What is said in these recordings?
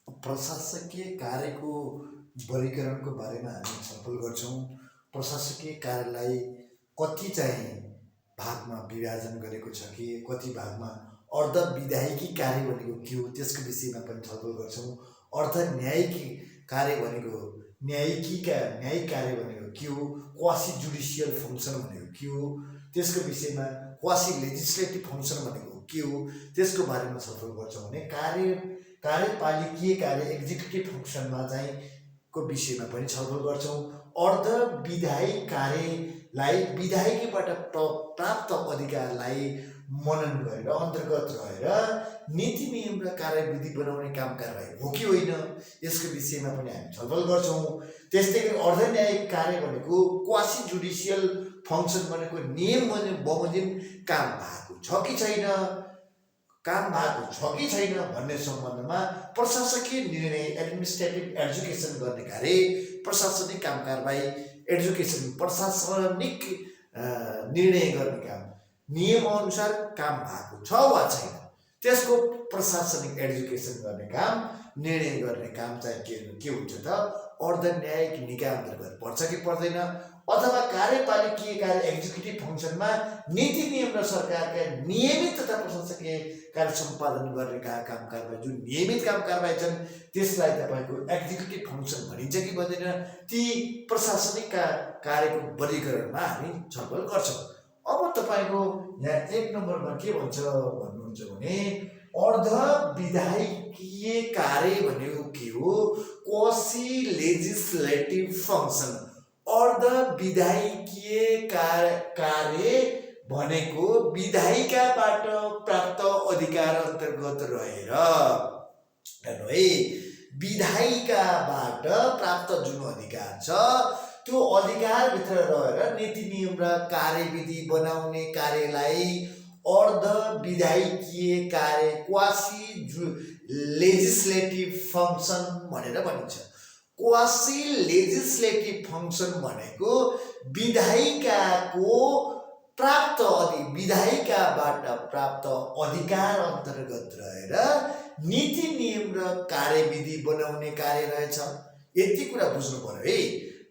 प्रशासकीय कार्यको वर्गीकरणको बारेमा हामी छलफल गर्छौँ। प्रशासकीय कार्यलाई कति चाहिँ भागमा विभाजन गरेको छ कि कति भागमा अर्ध विधायिकी कार्य भनेको के हो त्यसको विषयमा पनि छलफल गर्छौँ। अर्ध न्यायिक कार्य भनेको न्यायिक कार्य भनेको के हो, क्वासी जुडिसियल फङ्सन भनेको के हो, त्यसको विषयमा क्वासी लेजिस्लेटिभ फङ्सन भनेको के हो त्यसको बारेमा छलफल गर्छौँ भने कार्यपालिकीय कार्य एक्जिक्युटिभ फङ्सनमा चाहिँ को विषयमा पनि छलफल गर्छौँ। अर्ध विधायिक कार्यलाई विधायकीबाट प्राप्त अधिकारलाई मनन गरेर अन्तर्गत रहेर नीति नियम र कार्यविधि बनाउने काम कारबाही हो कि होइन यसको विषयमा पनि हामी छलफल गर्छौँ। त्यस्तै गरी अर्ध न्यायिक कार्य भनेको क्वासी जुडिसियल फङ्सन भनेको नियम बमोजिम काम भएको छ कि छैन भन्ने सम्बन्धमा प्रशासकीय निर्णय एडमिनिस्ट्रेटिभ एजुकेसन गर्ने कार्य, प्रशासनिक काम कारबाही एजुकेसन प्रशासनिक निर्णय गर्ने काम, नियम अनुसार काम भएको छ वा छैन त्यसको प्रशासनिक एजुकेसन गर्ने काम, निर्णय गर्ने काम चाहिँ के हुन्छ त अर्ध न्यायिक निकाय अन्तर्गत पर्छ कि पर्दैन, अथवा कार्यपालिकीय कार्य एक्जिक्युटिभ फङ्सनमा नीति नियम र सरकारका नियमित तथा प्रशासकीय कार्य सम्पादन गर्ने काम कारबाही जुन नियमित काम कारबाही छन् त्यसलाई तपाईँको एक्जिक्युटिभ फङ्सन भनिन्छ कि भन्दैन, ती प्रशासनिक कार्यको वर्गीकरणमा हामी छलफल गर्छौँ। अब तपाईँको यहाँ 1 नम्बरमा के भन्छ भन्नुहुन्छ भने अर्ध विधायकीय कार्य भनेको के हो, क्वासी लेजिस्लेटिभ फङ्सन। अर्ध विधायकीय कार्य भनेको विधायिकाबाट प्राप्त अधिकार अन्तर्गत रहेर, हेर्नु है, विधायिकाबाट प्राप्त जुन अधिकार छ त्यो अधिकारभित्र रहेर नीति नियम र कार्यविधि बनाउने कार्यलाई अर्ध विधायकीय कार्य क्वासी लेजिस्लेटिभ फङ्सन भनेर भनिन्छ। क्वासी लेजिस्लेटिभ फङ्सन भनेको विधायिकाबाट प्राप्त अधिकार अन्तर्गत रहेर नीति नियम र कार्यविधि बनाउने कार्य रहेछ। यति कुरा बुझ्नु पर्यो है।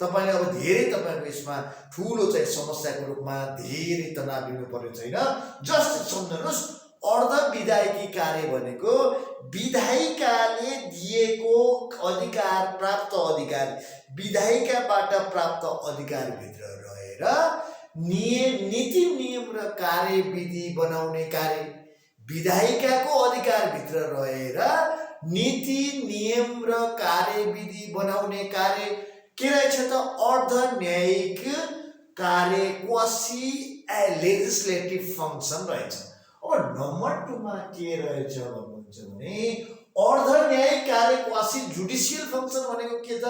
तपाईँले अब धेरै तपाईँको यसमा ठुलो चाहिँ समस्याको रूपमा धेरै तनाव लिनु पर्ने छैन। जस्ट सम्झनुहोस्, अर्ध विधायकी कार्य भनेको विधायिकाले दिएको अधिकार, प्राप्त अधिकार, विधायिकाबाट प्राप्त अधिकारभित्र रहेर नीति नियम र कार्यविधि बनाउने कार्य, विधायिकाको अधिकारभित्र रहेर नीति नियम र कार्यविधि बनाउने कार्य के रहेछ त अर्ध न्यायिक कार्य क्वासी लेजिस्लेटिभ फङ्सन रहेछ। अब नम्बर 2 मा के रहेछ भन्नुहुन्छ भने अर्ध न्यायिक कार्य क्वासी जुडिसियल फङ्सन भनेको के त,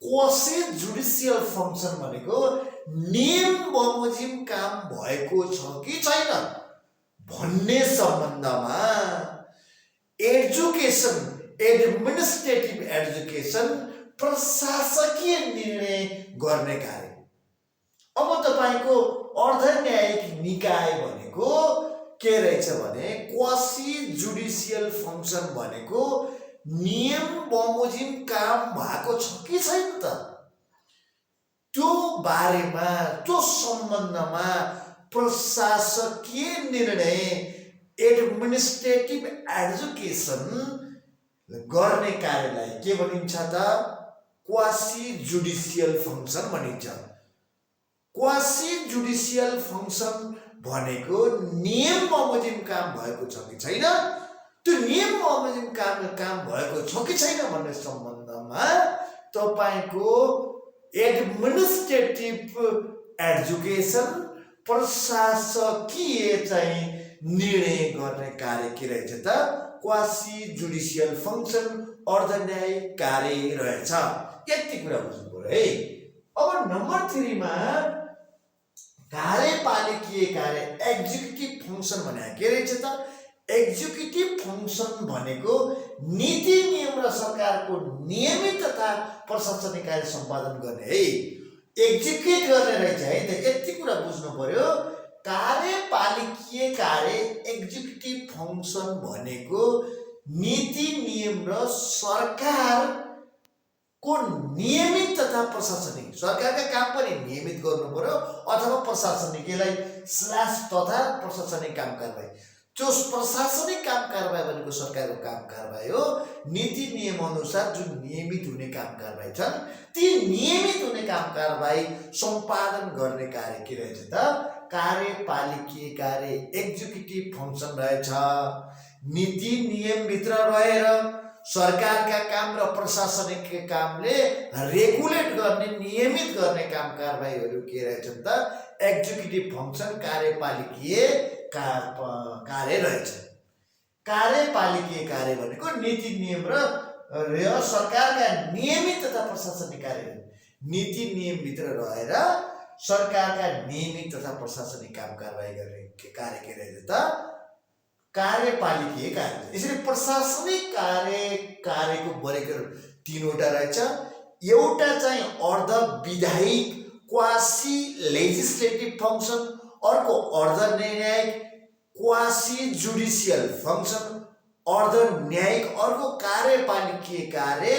क्वासी जुडिसियल फङ्सन भनेको नियम बमोजिम काम भएको छ कि छैन भन्ने सम्बन्धमा एडमिनिस्ट्रेटिभ एजुकेसन प्रशासकीय निर्णय गर्ने कार्य। अब तपाईँको अर्ध न्यायिक निकाय भनेको के रहेछ भने क्वासी जुडिसियल फङ्सन भनेको नियम बमोजिम काम भएको छ कि छैन त त्यो बारेमा, त्यो सम्बन्धमा प्रशासकीय निर्णय एडमिनिस्ट्रेटिभ एजुकेसन गर्ने कार्यलाई के भनिन्छ त क्वासी जुडिसियल फङ्सन भनिन्छ। क्वासी जुडिसियल फङ्सन भनेको नियम बमोजिम काम भएको छ कि छैन, त्यो नियम बमोजिम काम भएको छ कि छैन भन्ने सम्बन्धमा तपाईँको एडमिनिस्ट्रेटिभ एजुकेसन प्रशासकीय चाहिँ निर्णय गर्ने कार्य के रहेछ त क्वासी जुडिसियल फङ्सन अर्ध न्यायिक कार्य रहेछ। यति कुरा बुझ्नु पर्यो है। अब नम्बर 3 मा कार्यपालिकीय कार्य एक्जिक्युटिभ फङ्सन भनेको के रहेछ त, एक्जिक्युटिभ फङ्सन भनेको नीति नियम र सरकारको नियमित तथा प्रशासनिक कार्य सम्पादन गर्ने है, एक्जिक्युट गर्ने रहेछ है त। यति कुरा बुझ्नु पर्यो। कार्यपालिकीय कार्य एक्जिक्युटिभ फङ्सन भनेको नीति नियम र सरकारको नियमित तथा प्रशासनिक, सरकारका काम पनि नियमित गर्नु पर्यो अथवा प्रशासनिक, यसलाई स्ल्यास तथा प्रशासनिक काम कारबाही। जो प्रशासनिक काम कारबाही भनेको सरकारको काम कारबाही हो। नीति नियम अनुसार जुन नियमित हुने काम कारबाही छन् ती नियमित हुने काम कारबाही सम्पादन गर्ने कार्य के रहेछ त कार्यपालिकीय कार्य, एक्जिक्युटिभ फङ्सन रहेछ। नीति नियमभित्र रहेर सरकारका काम र प्रशासनिक कामले रेगुलेट गर्ने, नियमित गर्ने काम कारबाहीहरू के रहेछन् त एक्जिक्युटिभ फङ्सन, कार्यपालिकीय कार्य रहेछ। कार्यपालिकीय कार्य भनेको नीति नियम र सरकारका नियमित तथा प्रशासनिक कार्य। नीति नियमभित्र रहेर सरकारका नियमित तथा प्रशासनिक काम कारबाही गर्ने कार्य के रहेछ त कार्यपालिकीय कार्य। यसरी प्रशासनिक कार्यको वर्गीकरण तीनवटा रहेछ। एउटा चाहिँ अर्ध विधायिक क्वासी लेजिस्लेटिभ फङ्सन, अर्को अर्ध न्यायिक क्वासी जुडिसियल फङ्सन, अर्ध न्यायिक, अर्को कार्यपालिकीय कार्य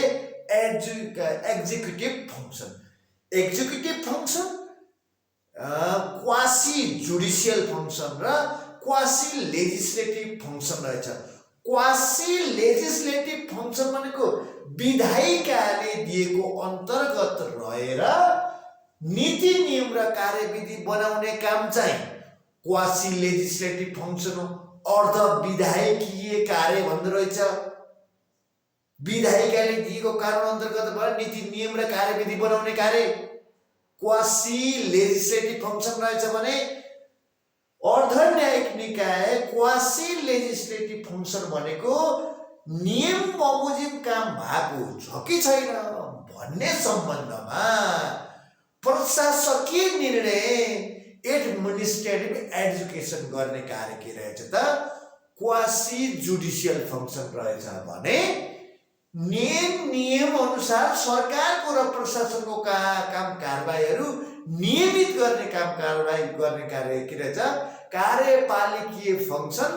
executive function. Executive function, quasi judicial function र क्वासी लेजिस्लेटिभ फङ्सन रहेछ। क्वासी लेजिस्लेटिभ फङ्सन भनेको विधायिकाले दिएको अन्तर्गत रहेर नीति नियम र कार्यविधि बनाउने काम चाहिँ क्वासी लेजिस्लेटिभ फङ्सन हो। अर्ध विधायकीय कार्य भन्दो रहेछ। विधायिकाले दिएको कानुन अन्तर्गत भएर नीति नियम र कार्यविधि बनाउने कार्य क्वासी लेजिस्लेटिभ फङ्सन रहेछ भने अर्ध न्यायिक निकाय क्वासी लेजिस्लेटिभ फङ्सन भनेको नियम बमोजिम काम भएको छ कि छैन भन्ने सम्बन्धमा प्रशासकीय निर्णय, एडमिनिस्ट्रेटिभ एजुकेसन गर्ने कार्य के रहेछ त क्वासी जुडिसियल फङ्सन रहेछ भने नियम अनुसार सरकारको र प्रशासनको काम कारबाहीहरू नियमित गर्ने काम कारबाही गर्ने कार्य के रहेछ कार्यपालिकीय फङ्सन,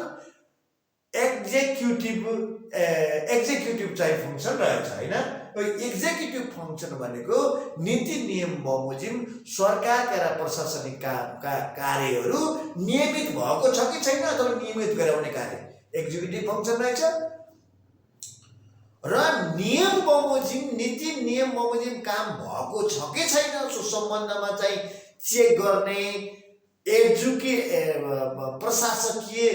एक्जिक्युटिभ चाहिँ फङ्सन रहेछ हैन। एक्जिक्युटिभ फङ्सन भनेको नीति नियम बमोजिम सरकारका र प्रशासनिक कार्यहरू नियमित भएको छ कि छैन अथवा नियमित गराउने कार्य एक्जिक्युटिभ फङ्सन रहेछ। र नियम बमोजिम, नीति नियम बमोजिम काम भएको छ कि छैन सो सम्बन्धमा चाहिँ चेक गर्ने, प्रशासकीय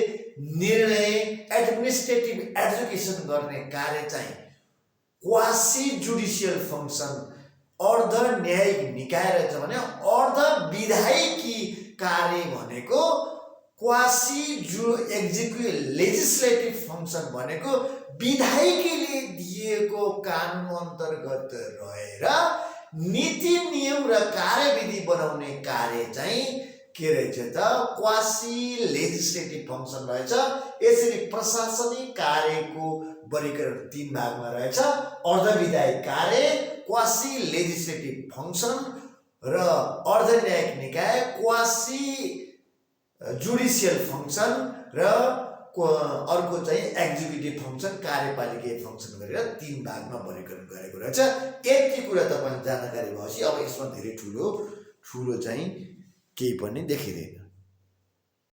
निर्णय, एडमिनिस्ट्रेटिभ एजुकेसन गर्ने कार्य चाहिँ क्वासी जुडिसियल फङ्सन, अर्ध न्यायिक निकाय रहेछ भने अर्ध विधायिकी कार्य भनेको क्वासी लेजिस्लेटिभ फङ्सन भनेको विधायिकीले दिएको कानुन अन्तर्गत रहेर नीति नियम र कार्यविधि बनाउने कार्य चाहिँ के रहेछ त क्वासी लेजिस्लेटिभ फङ्सन रहेछ। यसरी प्रशासनिक कार्यको वर्गीकरण तीन भागमा रहेछ। अर्ध विधायिक कार्य, क्वासी लेजिस्लेटिभ फङ्सन र अर्ध न्यायिक निकाय क्वासी जुडिसियल फङ्सन र अर्को चाहिँ एक्जिक्युटिभ फङ्सन, कार्यपालिकीय फङ्सन गरेर तीन भागमा वर्गीकरण गरेको रहेछ। यति कुरा तपाईँ जानकारी भएपछि अब यसमा धेरै ठुलो चाहिँ केही पनि देखिँदैन।